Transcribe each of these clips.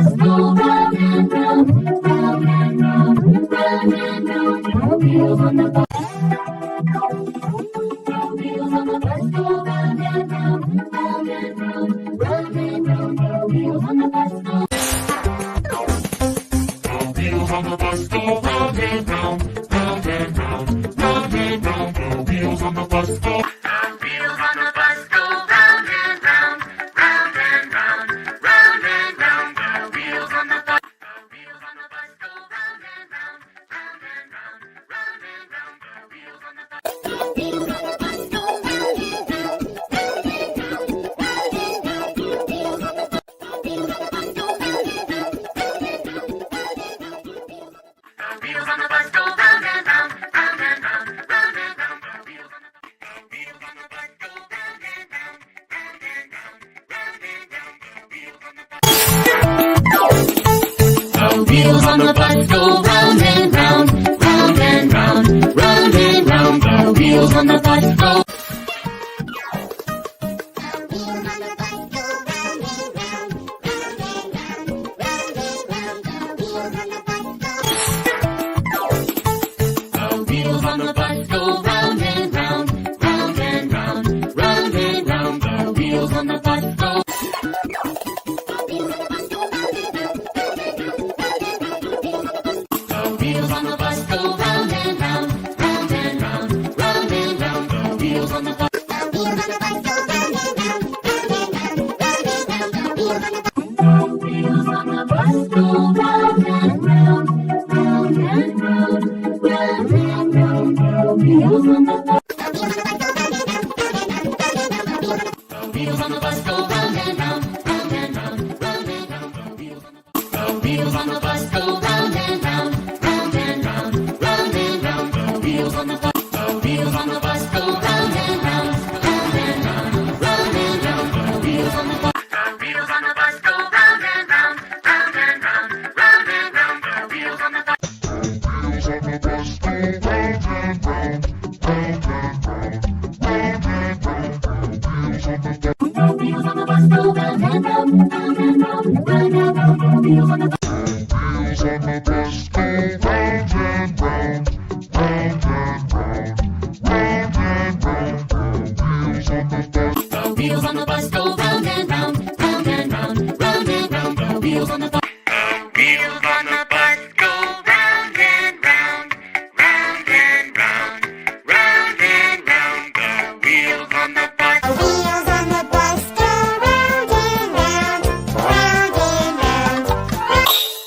bus go round and round, round and round, round and round. The wheels on the bus. The wheels on the bus go round and round, round and round, round and round. The wheels on the bus go. The wheels on the bus go round and round, round and round, round and round. The wheels on the bus go. Wheels on the bus go round and round, round and round, round and round. The wheels on the bus go. The wheels on the bus go round and round, round and round, round and round. The wheels on the bus go. The wheels on the bus go round and round, round and round, round and round. The wheels on the bus. The wheels on the bus go round and round, round and round, round and round, round and round. The wheels on the bus. The wheels on the bus go round and round, round and round, round and round. The wheels on the bus. The wheels on the bus go round and round, round and round, round and round. The wheels on the bus. The wheels on the bus go round and round, round and round, round and round. The wheels on the bus. The wheels on the bus go round and round, round and round, round and round. The wheels on the bus. The wheels on the bus go round and round, round and round, round and round. The wheels on the bus. The wheels on the bus go round and round, round and round, round and round. The wheels on the bus. The wheels on the bus go round and round, round and round, round and round. The wheels on the bus. The wheels on the bus go round and round, round and round, round and round. The wheels on the bus. The wheels on the bus go round and round, round and round, round and round. The wheels on the bus. The wheels on the bus go round and round, round and round. The wheels on the bus go round and round, round and round, round and round. The wheels on the bus. The wheels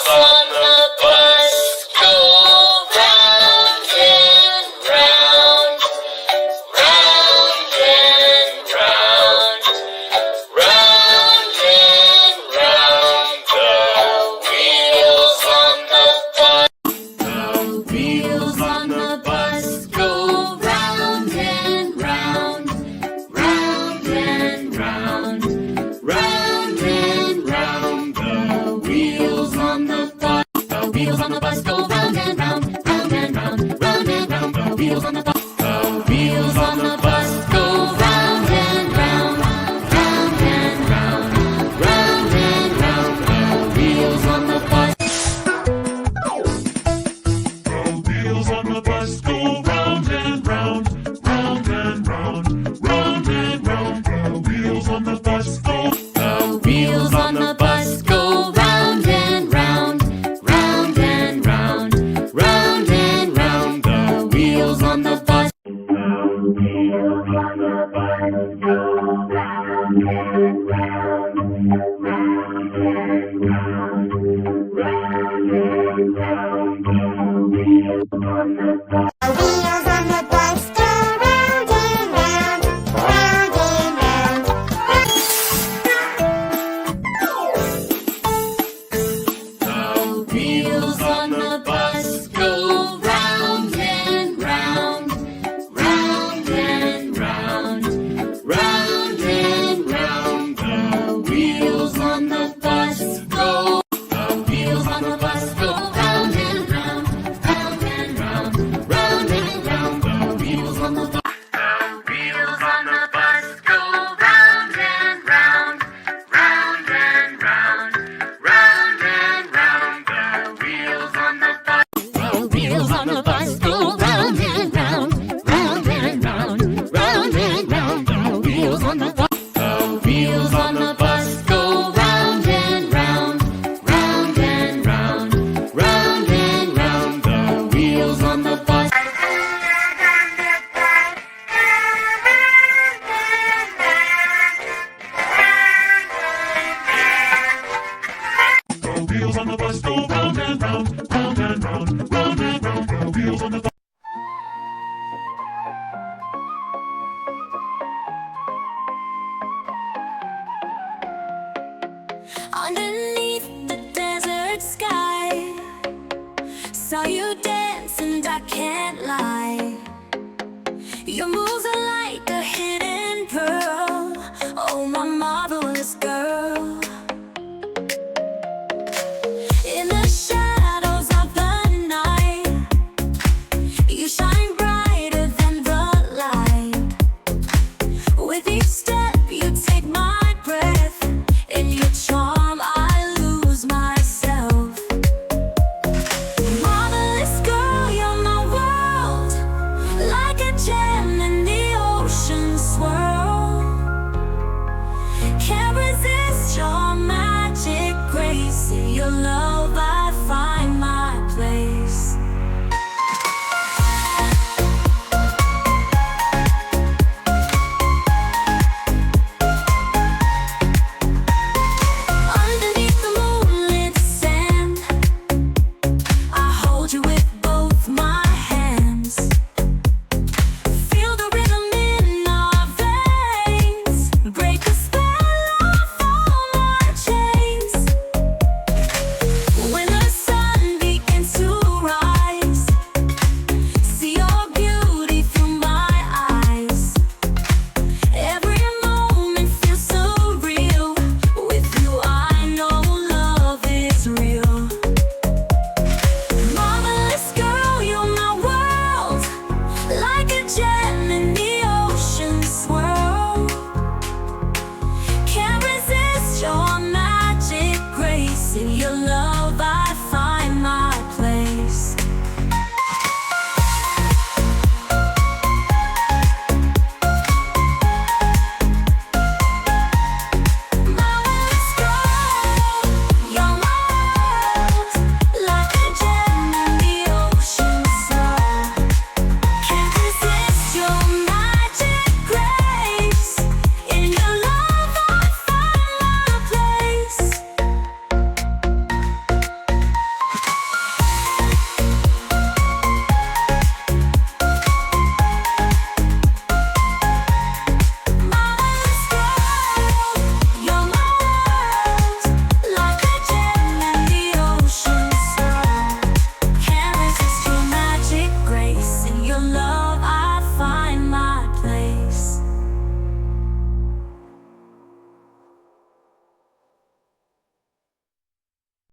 on the bus go round and round, round and round, round and round. The wheels on the bus. The wheels on the bus go round and round, round and round, round and round. The wheels on the bus. The wheels on the bus go round and round, round and round, round and round. The wheels on the bus. The wheels on the bus go round and round, round and round, round and round. The wheels on the bus go. The wheels on the bus go round and round, round and round, round and round. The wheels on the bus. The wheels on the bus go round and round, round and round, round and round. The wheels on the bus. The wheels on the bus go round and round, round and round. The wheels on the bus go round and round, round and round, round and round. The wheels on the bus go. The wheels on the bus go round and round, round and round, round underneath the desert sky. Saw you dance and I can't lie. Your moves are like a hidden pearl. Oh, my marvelous girl. In the shadows of the night, you shine brighter than the light. With each step you take my breath. In your charm I lose myself. Marvelous girl, you're my world. Like a gem in the ocean swirl. Can't resist your magic grace. Your love